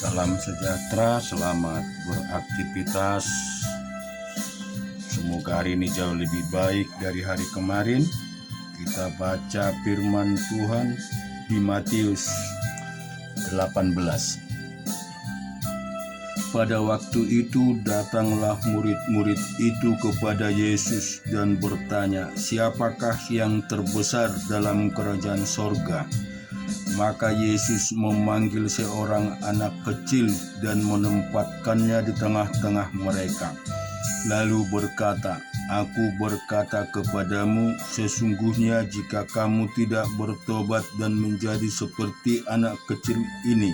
Salam sejahtera, selamat beraktivitas. Semoga hari ini jauh lebih baik dari hari kemarin. Kita baca firman Tuhan di Matius 18. Pada waktu itu datanglah murid-murid itu kepada Yesus dan bertanya, "Siapakah yang terbesar dalam kerajaan sorga?" Maka Yesus memanggil seorang anak kecil dan menempatkannya di tengah-tengah mereka. Lalu berkata, "Aku berkata kepadamu, sesungguhnya jika kamu tidak bertobat dan menjadi seperti anak kecil ini,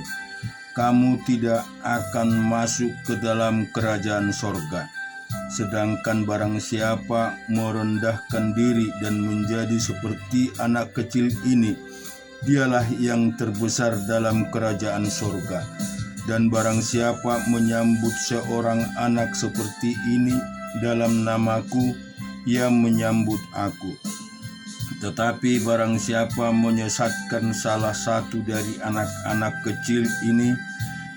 kamu tidak akan masuk ke dalam kerajaan sorga. Sedangkan barang siapa merendahkan diri dan menjadi seperti anak kecil ini, dialah yang terbesar dalam kerajaan sorga. Dan barang siapa menyambut seorang anak seperti ini dalam namaku, ia menyambut aku. Tetapi barang siapa menyesatkan salah satu dari anak-anak kecil ini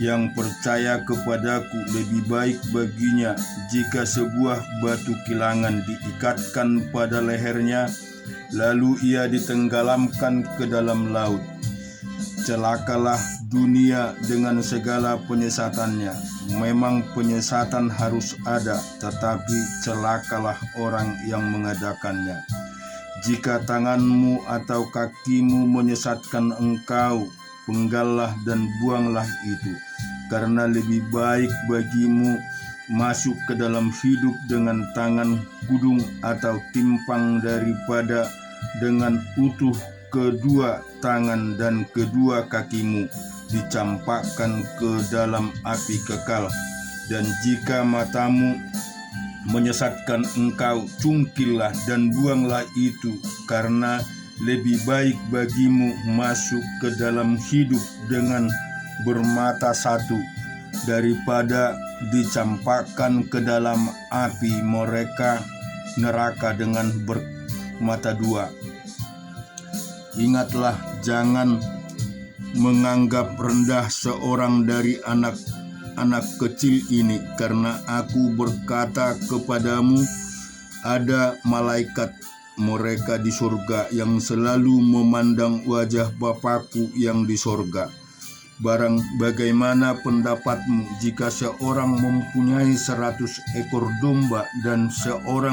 yang percaya kepadaku, lebih baik baginya jika sebuah batu kilangan diikatkan pada lehernya, lalu ia ditenggelamkan ke dalam laut. Celakalah dunia dengan segala penyesatannya. Memang penyesatan harus ada, tetapi celakalah orang yang mengadakannya. Jika tanganmu atau kakimu menyesatkan engkau, penggallah dan buanglah itu, karena lebih baik bagimu masuk ke dalam hidup dengan tangan kudung atau timpang daripada dengan utuh kedua tangan dan kedua kakimu dicampakkan ke dalam api kekal. Dan jika matamu menyesatkan engkau, cungkillah dan buanglah itu, karena lebih baik bagimu masuk ke dalam hidup dengan bermata satu daripada dicampakkan ke dalam api neraka dengan bermata dua. Ingatlah, jangan menganggap rendah seorang dari anak kecil ini, karena aku berkata kepadamu, ada malaikat mereka di surga yang selalu memandang wajah Bapakku yang di surga. Bagaimana pendapatmu jika seorang mempunyai 100 ekor domba dan seekor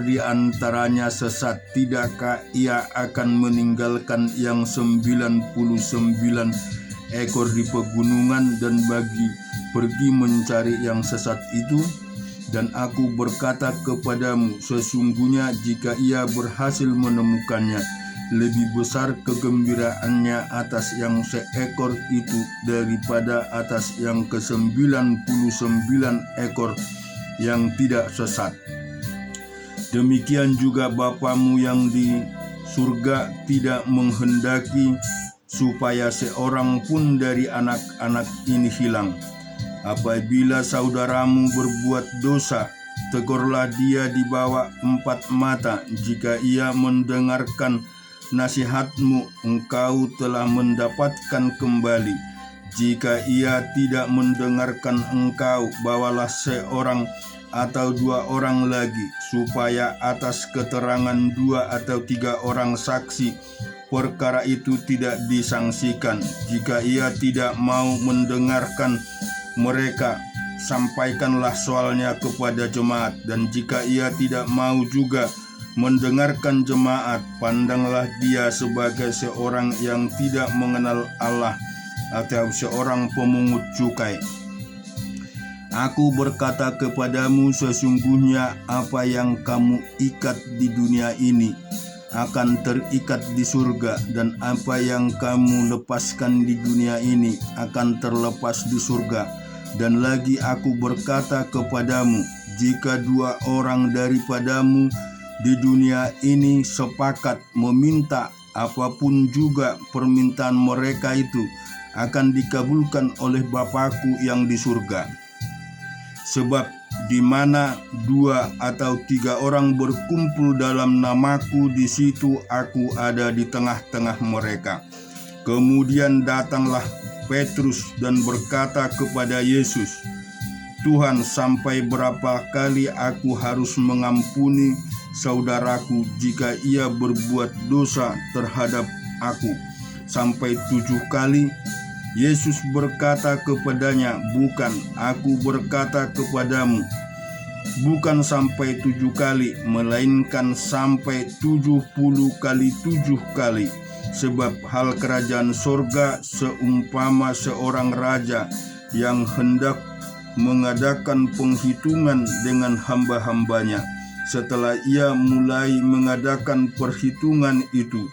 di antaranya sesat, tidakkah ia akan meninggalkan yang 99 ekor di pegunungan dan pergi mencari yang sesat itu? Dan aku berkata kepadamu, sesungguhnya jika ia berhasil menemukannya, lebih besar kegembiraannya atas yang seekor itu daripada atas yang ke-99 ekor yang tidak sesat. Demikian juga Bapamu yang di surga tidak menghendaki supaya seorang pun dari anak-anak ini hilang. Apabila saudaramu berbuat dosa, tegurlah dia di bawah 4 mata. Jika ia mendengarkan nasihatmu, engkau telah mendapatkan kembali. Jika ia tidak mendengarkan engkau, bawalah seorang atau 2 orang lagi, supaya atas keterangan 2 atau 3 orang saksi perkara itu tidak disangsikan. Jika ia tidak mau mendengarkan mereka, sampaikanlah soalnya kepada jemaat. Dan jika ia tidak mau juga mendengarkan jemaat, pandanglah dia sebagai seorang yang tidak mengenal Allah atau seorang pemungut cukai. Aku berkata kepadamu, sesungguhnya apa yang kamu ikat di dunia ini akan terikat di surga, dan apa yang kamu lepaskan di dunia ini akan terlepas di surga. Dan lagi aku berkata kepadamu, jika 2 orang daripadamu di dunia ini sepakat meminta apapun juga permintaan mereka itu akan dikabulkan oleh Bapakku yang di surga. Sebab di mana 2 atau 3 orang berkumpul dalam namaku, di situ aku ada di tengah-tengah mereka. Kemudian datanglah Petrus dan berkata kepada Yesus, "Tuhan, sampai berapa kali aku harus mengampuni saudaraku jika ia berbuat dosa terhadap aku? Sampai 7 kali?" Yesus berkata kepadanya, "Bukan, aku berkata kepadamu, bukan sampai 7 kali, melainkan sampai 70 kali 7 kali. Sebab hal kerajaan sorga seumpama seorang raja yang hendak mengadakan penghitungan dengan hamba-hambanya. Setelah ia mulai mengadakan perhitungan itu,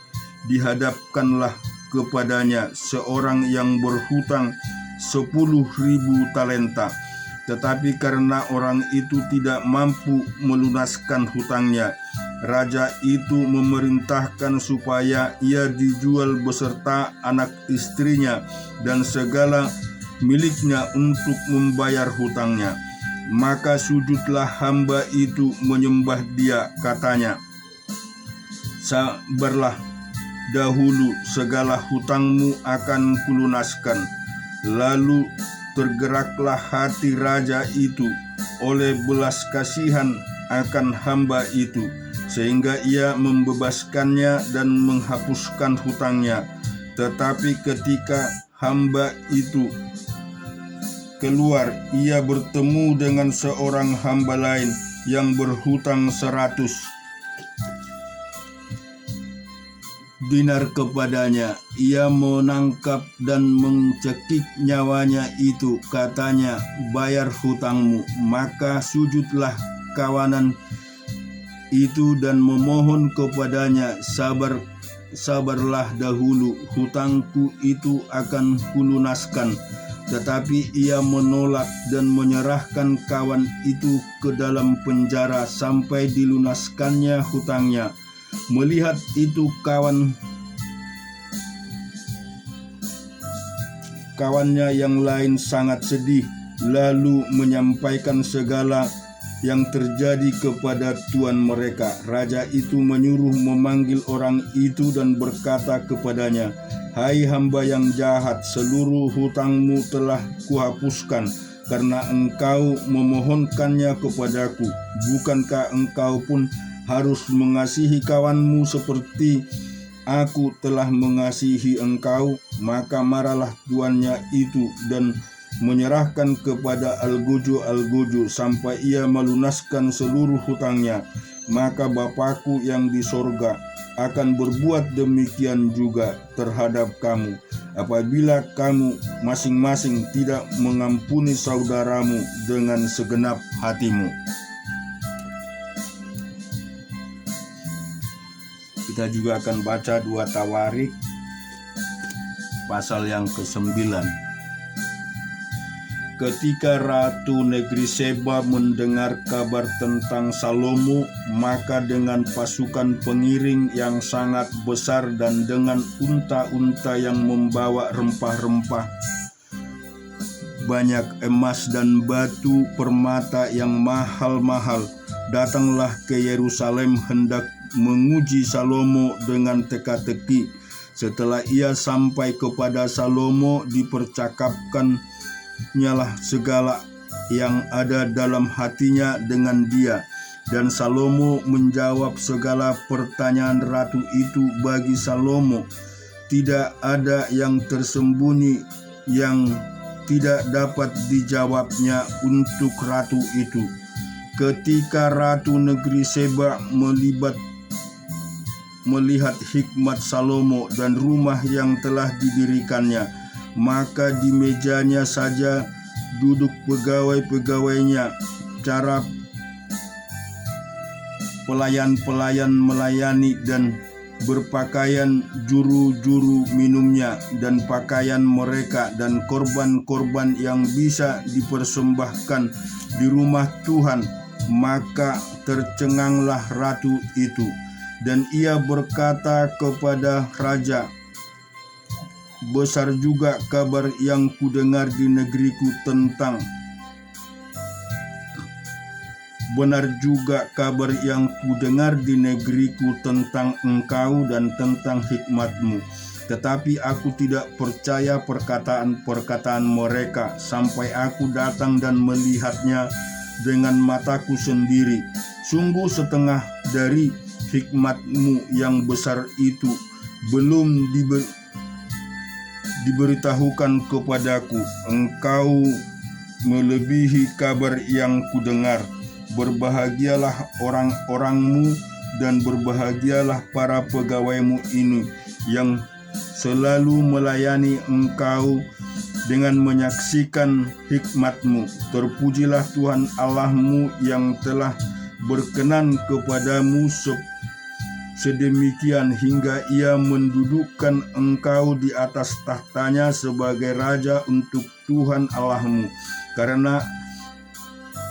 dihadapkanlah kepadanya seorang yang berhutang 10.000 talenta. Tetapi karena orang itu tidak mampu melunaskan hutangnya, raja itu memerintahkan supaya ia dijual beserta anak istrinya dan segala miliknya untuk membayar hutangnya. Maka sujudlah hamba itu menyembah dia, katanya, 'Sabarlah dahulu, segala hutangmu akan kulunaskan.' Lalu tergeraklah hati raja itu oleh belas kasihan akan hamba itu, sehingga ia membebaskannya dan menghapuskan hutangnya. Tetapi ketika hamba itu keluar, ia bertemu dengan seorang hamba lain yang berhutang 100 dinar kepadanya. Ia menangkap dan mencekik nyawanya itu, katanya, 'Bayar hutangmu.' Maka sujudlah kawanan itu dan memohon kepadanya, 'Sabarlah dahulu, hutangku itu akan kulunaskan.' Tetapi ia menolak dan menyerahkan kawan itu ke dalam penjara sampai dilunaskannya hutangnya. Melihat itu kawannya yang lain sangat sedih, lalu menyampaikan segala yang terjadi kepada tuan mereka. Raja itu menyuruh memanggil orang itu dan berkata kepadanya, 'Hai hamba yang jahat, seluruh hutangmu telah kuhapuskan karena engkau memohonkannya kepadaku. Bukankah engkau pun harus mengasihi kawanmu seperti aku telah mengasihi engkau?' Maka marahlah tuannya itu dan menyerahkan kepada algojo-algojo sampai ia melunaskan seluruh hutangnya. Maka Bapakku yang di sorga akan berbuat demikian juga terhadap kamu, apabila kamu masing-masing tidak mengampuni saudaramu dengan segenap hatimu." Kita juga akan baca 2 Tawarik pasal yang ke-9. Ketika Ratu Negeri Seba mendengar kabar tentang Salomo, maka dengan pasukan pengiring yang sangat besar dan dengan unta-unta yang membawa rempah-rempah banyak, emas dan batu permata yang mahal-mahal, datanglah ke Yerusalem hendak menguji Salomo dengan teka-teki. Setelah ia sampai kepada Salomo, dipercakapkannyalah segala yang ada dalam hatinya dengan dia. Dan Salomo menjawab segala pertanyaan ratu itu bagi Salomo. Tidak ada yang tersembunyi yang tidak dapat dijawabnya untuk ratu itu. Ketika Ratu Negeri Seba melihat hikmat Salomo dan rumah yang telah didirikannya, maka di mejanya saja duduk pegawai-pegawainya, cara pelayan-pelayan melayani dan berpakaian juru-juru minumnya dan pakaian mereka dan korban-korban yang bisa dipersembahkan di rumah Tuhan. Maka tercenganglah ratu itu, dan ia berkata kepada raja, "Besar juga kabar yang kudengar di negeriku tentang Benar juga kabar yang kudengar di negeriku tentang engkau dan tentang hikmatmu. tetapi aku tidak percaya perkataan-perkataan mereka sampai aku datang dan melihatnya dengan mataku sendiri. Sungguh setengah dari hikmat-Mu yang besar itu belum diberitahukan kepadaku. Engkau melebihi kabar yang kudengar. Berbahagialah orang-orang-Mu dan berbahagialah para pegawai-Mu ini yang selalu melayani Engkau dengan menyaksikan hikmat-Mu. Terpujilah Tuhan Allah-Mu yang telah berkenan kepadamu sedemikian hingga Ia mendudukkan Engkau di atas tahtanya sebagai Raja untuk Tuhan Allah-Mu. Karena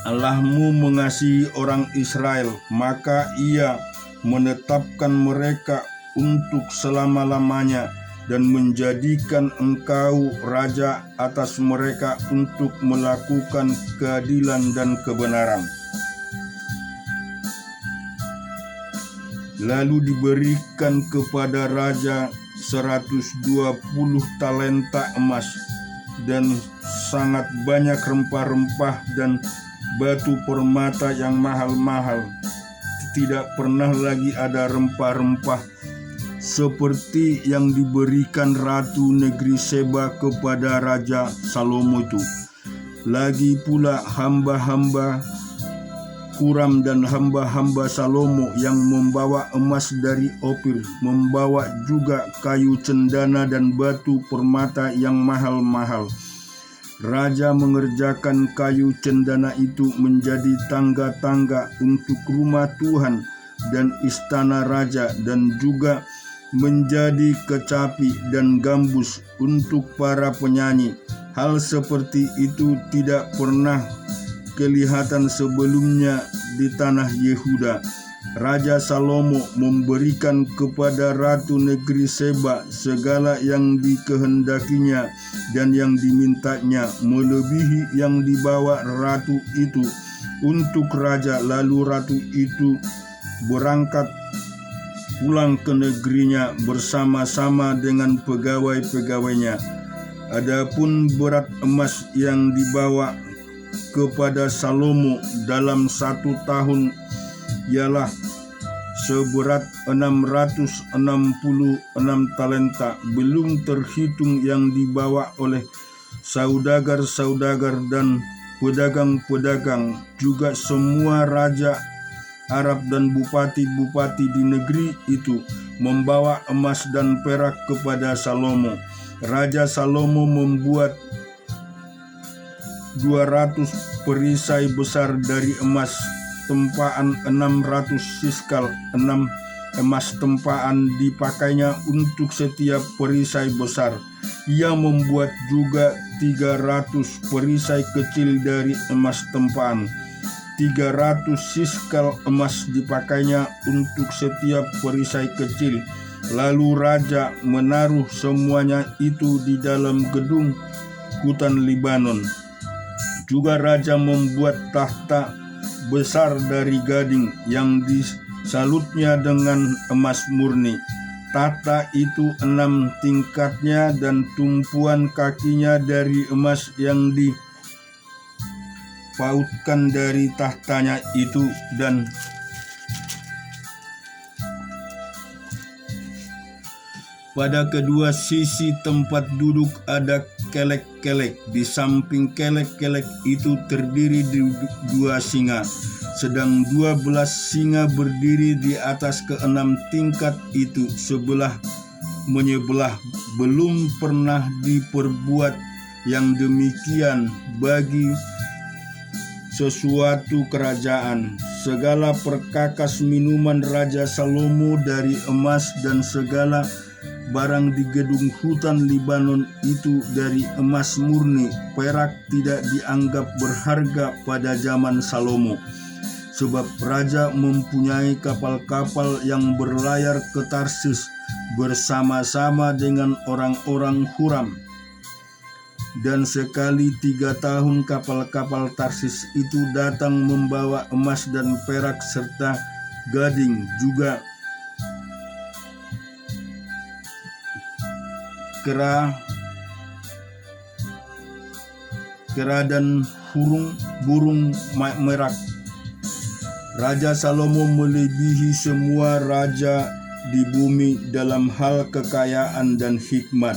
Allah-Mu mengasihi orang Israel, maka Ia menetapkan mereka untuk selama-lamanya dan menjadikan Engkau Raja atas mereka untuk melakukan keadilan dan kebenaran. Lalu diberikan kepada raja 120 talenta emas dan sangat banyak rempah-rempah dan batu permata yang mahal-mahal. Tidak pernah lagi ada rempah-rempah seperti yang diberikan Ratu Negeri Seba kepada Raja Salomo itu. Lagi pula hamba-hamba Huram dan hamba-hamba Salomo yang membawa emas dari Ofir, membawa juga kayu cendana dan batu permata yang mahal-mahal. Raja mengerjakan kayu cendana itu menjadi tangga-tangga untuk rumah Tuhan dan istana raja, dan juga menjadi kecapi dan gambus untuk para penyanyi. Hal seperti itu tidak pernah kelihatan sebelumnya di tanah Yehuda. Raja Salomo memberikan kepada Ratu Negeri Seba segala yang dikehendakinya dan yang dimintanya, melebihi yang dibawa ratu itu untuk raja. Lalu ratu itu berangkat pulang ke negerinya bersama-sama dengan pegawai-pegawainya. Adapun berat emas yang dibawa kepada Salomo dalam 1 tahun ialah seberat 666 talenta, belum terhitung yang dibawa oleh saudagar-saudagar dan pedagang-pedagang, juga semua raja Arab dan bupati-bupati di negeri itu membawa emas dan perak kepada Salomo. Raja Salomo membuat 200 perisai besar dari emas tempaan 600 siskal, 6 emas tempaan dipakainya untuk setiap perisai besar. Ia membuat juga 300 perisai kecil dari emas tempaan. 300 siskal emas dipakainya untuk setiap perisai kecil. Lalu raja menaruh semuanya itu di dalam gedung hutan Libanon. Juga raja membuat tahta besar dari gading yang disalutnya dengan emas murni. Tahta itu 6 tingkatnya dan tumpuan kakinya dari emas yang dipautkan dari tahtanya itu, dan pada kedua sisi tempat duduk ada kelek-kelek. Di samping kelek-kelek itu terdiri 2 singa, sedang 12 singa berdiri di atas ke-6 tingkat itu sebelah menyebelah. Belum pernah diperbuat yang demikian bagi sesuatu kerajaan. Segala perkakas minuman Raja Salomo dari emas, dan segala barang di gedung hutan Libanon itu dari emas murni. Perak tidak dianggap berharga pada zaman Salomo, sebab raja mempunyai kapal-kapal yang berlayar ke Tarsis bersama-sama dengan orang-orang Huram. Dan sekali 3 tahun kapal-kapal Tarsis itu datang membawa emas dan perak serta gading juga. kera dan burung merak. Raja Salomo melebihi semua raja di bumi dalam hal kekayaan dan hikmat.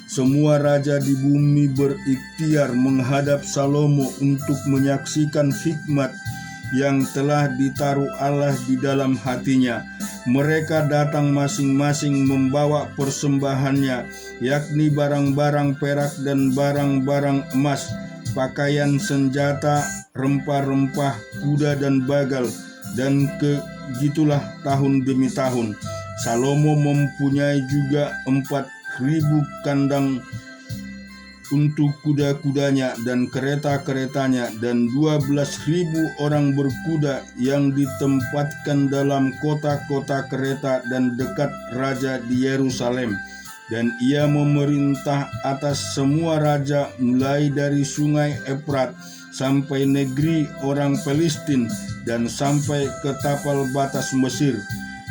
Semua raja di bumi berikhtiar menghadap Salomo untuk menyaksikan hikmat yang telah ditaruh Allah di dalam hatinya. Mereka datang masing-masing membawa persembahannya, yakni barang-barang perak dan barang-barang emas, pakaian, senjata, rempah-rempah, kuda dan bagal, dan begitulah tahun demi tahun. Salomo mempunyai juga 4.000 kandang untuk kuda-kudanya dan kereta-keretanya, dan 12.000 orang berkuda yang ditempatkan dalam kota-kota kereta dan dekat raja di Yerusalem. Dan ia memerintah atas semua raja mulai dari sungai Efrat sampai negeri orang Palestin dan sampai ke tapal batas Mesir.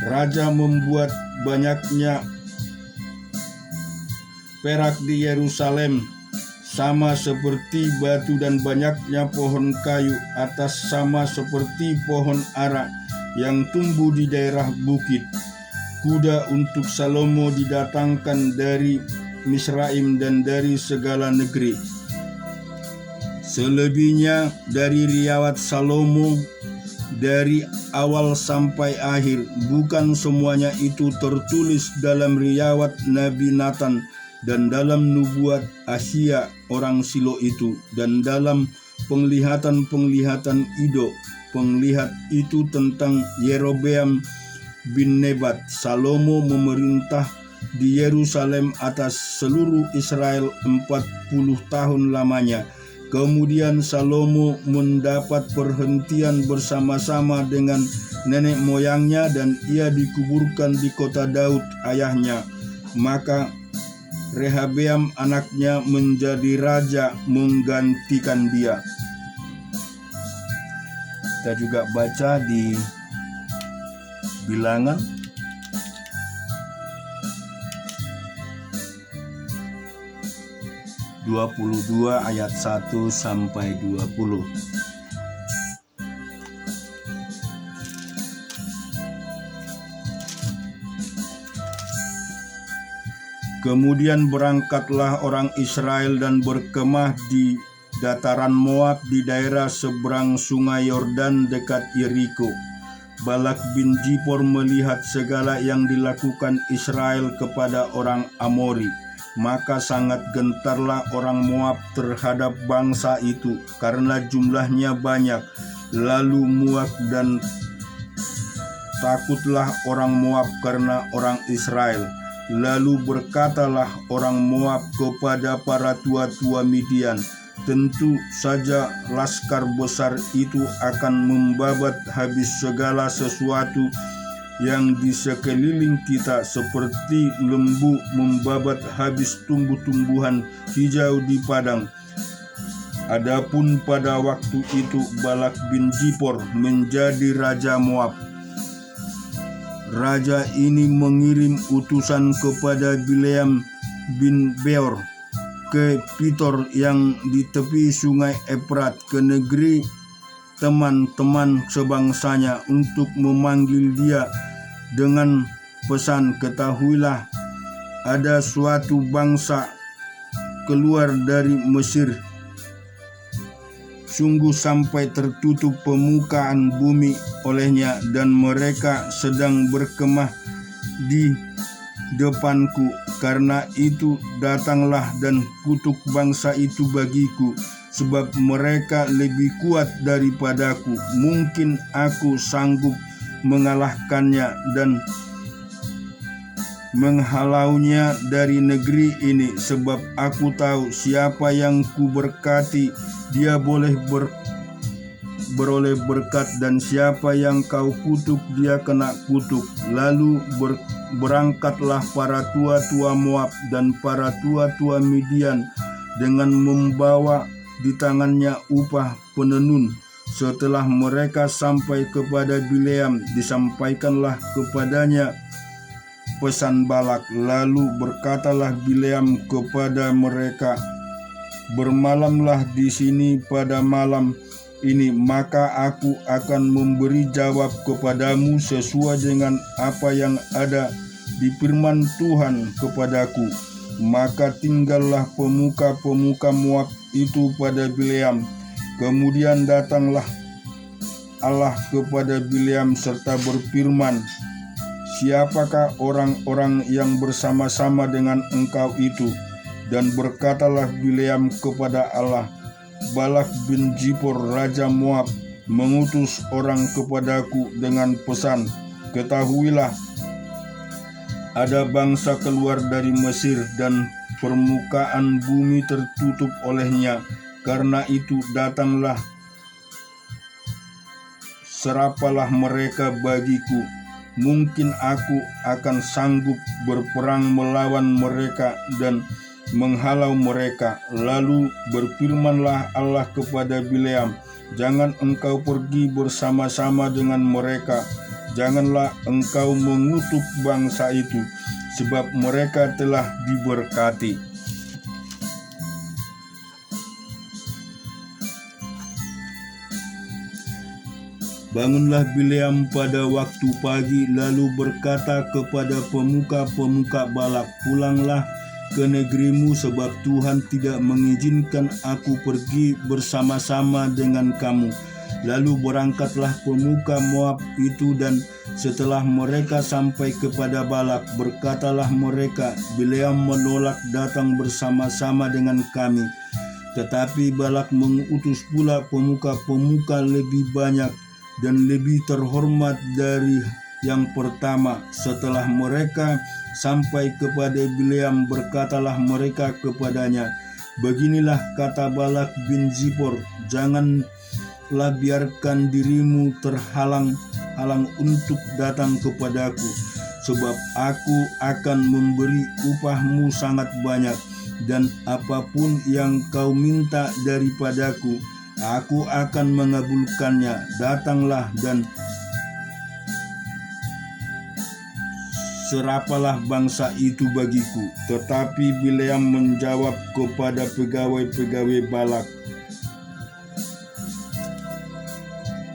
Raja membuat banyaknya perak di Yerusalem sama seperti batu, dan banyaknya pohon kayu atas sama seperti pohon ara yang tumbuh di daerah bukit. Kuda untuk Salomo didatangkan dari Misraim dan dari segala negeri. Selebihnya dari riwayat Salomo dari awal sampai akhir, bukan semuanya itu tertulis dalam riwayat Nabi Nathan dan dalam nubuat Ahia orang Silo itu, dan dalam penglihatan-penglihatan Ido, penglihat itu tentang Yerobeam bin Nebat. Salomo memerintah di Yerusalem atas seluruh Israel 40 tahun lamanya. Kemudian Salomo mendapat perhentian bersama-sama dengan nenek moyangnya, dan ia dikuburkan di kota Daud ayahnya. Maka Rehabeam anaknya menjadi raja menggantikan dia. Kita juga baca di Bilangan (22) ayat 1 sampai 20. Kemudian berangkatlah orang Israel dan berkemah di dataran Moab di daerah seberang sungai Yordan dekat Yeriko. Balak bin Zipor melihat segala yang dilakukan Israel kepada orang Amori, maka sangat gentarlah orang Moab terhadap bangsa itu karena jumlahnya banyak. Lalu muak dan takutlah orang Moab karena orang Israel. Lalu berkatalah orang Moab kepada para tua-tua Midian, tentu saja laskar besar itu akan membabat habis segala sesuatu yang di sekeliling kita, seperti lembu membabat habis tumbuh-tumbuhan hijau di padang. Adapun pada waktu itu Balak bin Zipor menjadi raja Moab. Raja ini mengirim utusan kepada Bileam bin Beor ke Pitor yang di tepi sungai Efrat, ke negeri teman-teman sebangsanya, untuk memanggil dia dengan pesan, "Ketahuilah, ada suatu bangsa keluar dari Mesir, sungguh sampai tertutup permukaan bumi olehnya, dan mereka sedang berkemah di depanku. Karena itu datanglah dan kutuk bangsa itu bagiku, sebab mereka lebih kuat daripadaku. Mungkin aku sanggup mengalahkannya dan menghalaunya dari negeri ini, sebab aku tahu siapa yang ku berkati dia boleh beroleh berkat, dan siapa yang kau kutuk dia kena kutuk." Lalu berangkatlah para tua-tua Moab dan para tua-tua Midian dengan membawa di tangannya upah penenun. Setelah mereka sampai kepada Bileam, disampaikanlah kepadanya pesan Balak. Lalu berkatalah Bileam kepada mereka, "Bermalamlah di sini pada malam ini, maka aku akan memberi jawab kepadamu sesuai dengan apa yang ada di firman Tuhan kepadaku." Maka tinggallah pemuka-pemuka Moab itu pada Bileam. Kemudian datanglah Allah kepada Bileam serta berfirman, "Siapakah orang-orang yang bersama-sama dengan engkau itu?" Dan berkatalah Bileam kepada Allah, "Balak bin Zipor raja Moab mengutus orang kepadaku dengan pesan, 'Ketahuilah, ada bangsa keluar dari Mesir dan permukaan bumi tertutup olehnya. Karena itu datanglah, serapalah mereka bagiku. Mungkin aku akan sanggup berperang melawan mereka dan menghalau mereka." Lalu berfirmanlah Allah kepada Bileam, "Jangan engkau pergi bersama-sama dengan mereka. Janganlah engkau mengutuk bangsa itu, sebab mereka telah diberkati." Bangunlah Bileam pada waktu pagi, lalu berkata kepada pemuka-pemuka Balak, "Pulanglah ke negerimu, sebab Tuhan tidak mengizinkan aku pergi bersama-sama dengan kamu." Lalu berangkatlah pemuka Moab itu, dan setelah mereka sampai kepada Balak, berkatalah mereka, "Bileam menolak datang bersama-sama dengan kami." Tetapi Balak mengutus pula pemuka-pemuka lebih banyak dan lebih terhormat dari yang pertama. Setelah mereka sampai kepada Bileam, berkatalah mereka kepadanya, "Beginilah kata Balak bin Zipor, janganlah biarkan dirimu terhalang-halang untuk datang kepadaku, sebab aku akan memberi upahmu sangat banyak, dan apapun yang kau minta daripadaku, aku akan mengabulkannya. Datanglah dan serapalah bangsa itu bagiku." Tetapi Bileam menjawab kepada pegawai-pegawai Balak,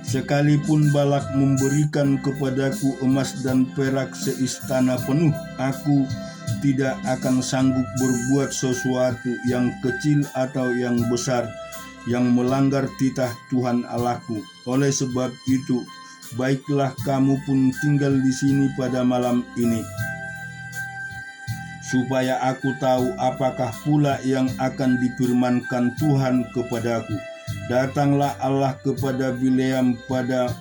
"Sekalipun Balak memberikan kepadaku emas dan perak seistana penuh, aku tidak akan sanggup berbuat sesuatu yang kecil atau yang besar yang melanggar titah Tuhan Allahku. Oleh sebab itu, baiklah kamu pun tinggal di sini pada malam ini, supaya aku tahu apakah pula yang akan difirmankan Tuhan kepadaku." Datanglah Allah kepada Bileam pada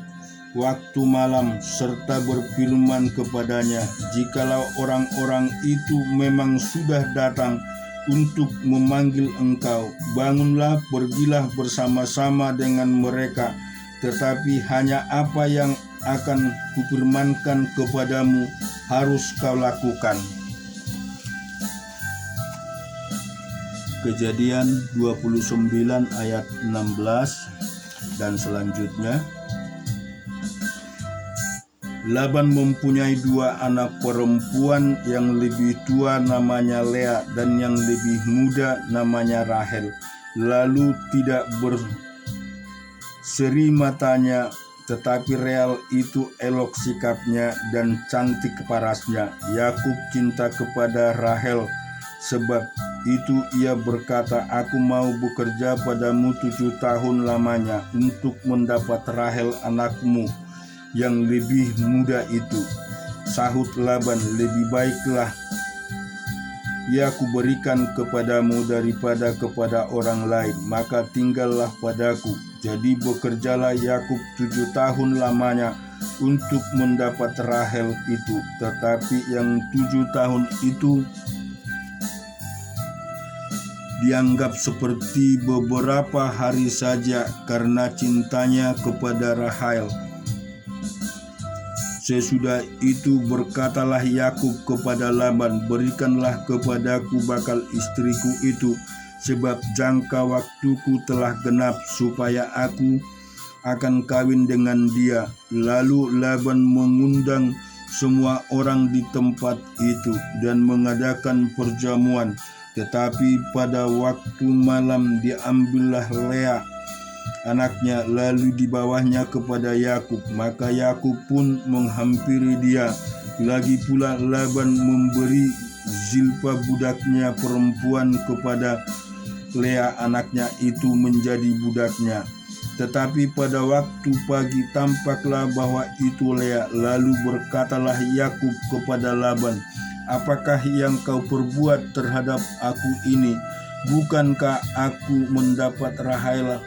waktu malam serta berfirman kepadanya, "Jikalau orang-orang itu memang sudah datang untuk memanggil engkau, bangunlah, pergilah bersama-sama dengan mereka. Tetapi hanya apa yang akan kufirmankan kepadamu harus kau lakukan." Kejadian 29 ayat 16 dan selanjutnya. Laban mempunyai 2 anak perempuan, yang lebih tua namanya Lea dan yang lebih muda namanya Rahel. Lalu tidak berseri matanya, tetapi Rahel itu elok sikapnya dan cantik parasnya. Yakub cinta kepada Rahel, sebab itu ia berkata, "Aku mau bekerja padamu 7 tahun lamanya untuk mendapat Rahel anakmu yang lebih muda itu." Sahut Laban, "Lebih baiklah ia kuberikan kepadamu daripada kepada orang lain, maka tinggallah padaku." Jadi bekerjalah Yakub 7 tahun lamanya untuk mendapat Rahel itu. Tetapi yang 7 tahun itu dianggap seperti beberapa hari saja karena cintanya kepada Rahel. Sesudah itu berkatalah Yakub kepada Laban, "Berikanlah kepadaku bakal istriku itu, sebab jangka waktuku telah genap supaya aku akan kawin dengan dia." Lalu Laban mengundang semua orang di tempat itu dan mengadakan perjamuan. Tetapi pada waktu malam diambillah Lea anaknya lalu dibawanya kepada Yakub. Maka Yakub pun menghampiri dia. Lagi pula Laban memberi Zilpa budaknya perempuan kepada Lea anaknya itu menjadi budaknya. Tetapi pada waktu pagi tampaklah bahwa itu Lea. Lalu berkatalah Yakub kepada Laban, "Apakah yang kau perbuat terhadap aku ini? Bukankah aku mendapat Rahel?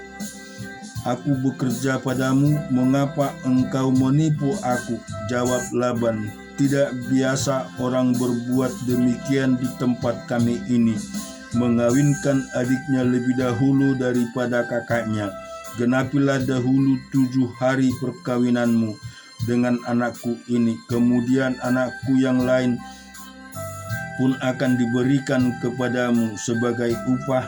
Aku bekerja padamu, mengapa engkau menipu aku?" Jawab Laban, "Tidak biasa orang berbuat demikian di tempat kami ini, mengawinkan adiknya lebih dahulu daripada kakaknya. Genapilah dahulu 7 hari perkawinanmu dengan anakku ini, kemudian anakku yang lain pun akan diberikan kepadamu sebagai upah,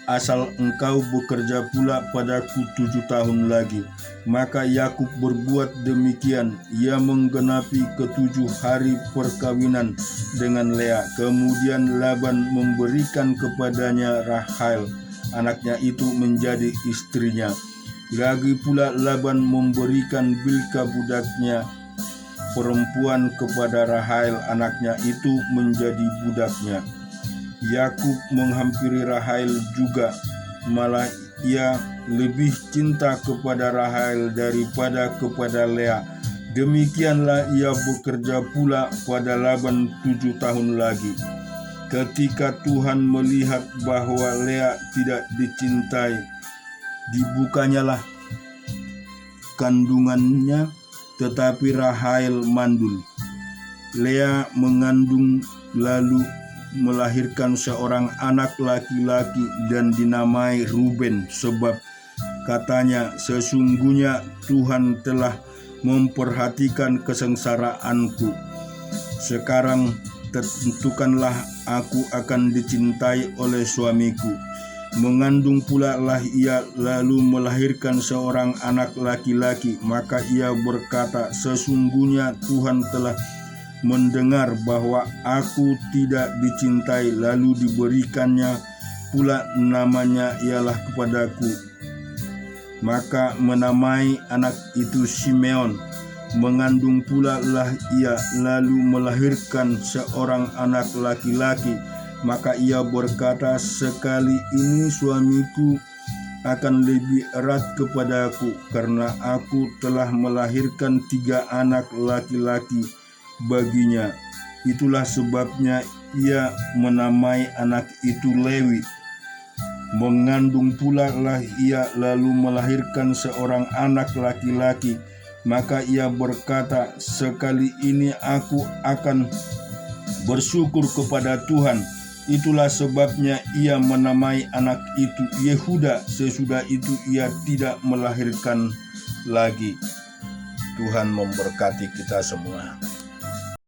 asal engkau bekerja pula padaku 7 tahun lagi." Maka Yakub berbuat demikian. Ia menggenapi ke-7 hari perkawinan dengan Lea. Kemudian Laban memberikan kepadanya Rahel anaknya itu menjadi istrinya. Lagi pula Laban memberikan Bilha budaknya perempuan kepada Rahel anaknya itu menjadi budaknya. Yakub menghampiri Rahel juga, malah ia lebih cinta kepada Rahel daripada kepada Lea. Demikianlah ia bekerja pula pada Laban 7 tahun lagi. Ketika Tuhan melihat bahwa Lea tidak dicintai, dibukanyalah kandungannya, tetapi Rahel mandul. Lea mengandung lalu melahirkan seorang anak laki-laki dan dinamai Ruben, sebab katanya, "Sesungguhnya Tuhan telah memperhatikan kesengsaraanku. Sekarang tentukanlah aku akan dicintai oleh suamiku." Mengandung pula lah ia lalu melahirkan seorang anak laki-laki. Maka ia berkata, "Sesungguhnya Tuhan telah mendengar bahwa aku tidak dicintai." Lalu diberikannya pula namanya ialah kepadaku. Maka menamai anak itu Simeon. Mengandung pula lah ia lalu melahirkan seorang anak laki-laki. Maka ia berkata, "Sekali ini suamiku akan lebih erat kepadaku, karena aku telah melahirkan 3 anak laki-laki baginya." Itulah sebabnya ia menamai anak itu Lewi. Mengandung pula lah ia lalu melahirkan seorang anak laki-laki. Maka ia berkata, "Sekali ini aku akan bersyukur kepada Tuhan." Itulah sebabnya ia menamai anak itu Yehuda. Sesudah itu ia tidak melahirkan lagi. Tuhan memberkati kita semua.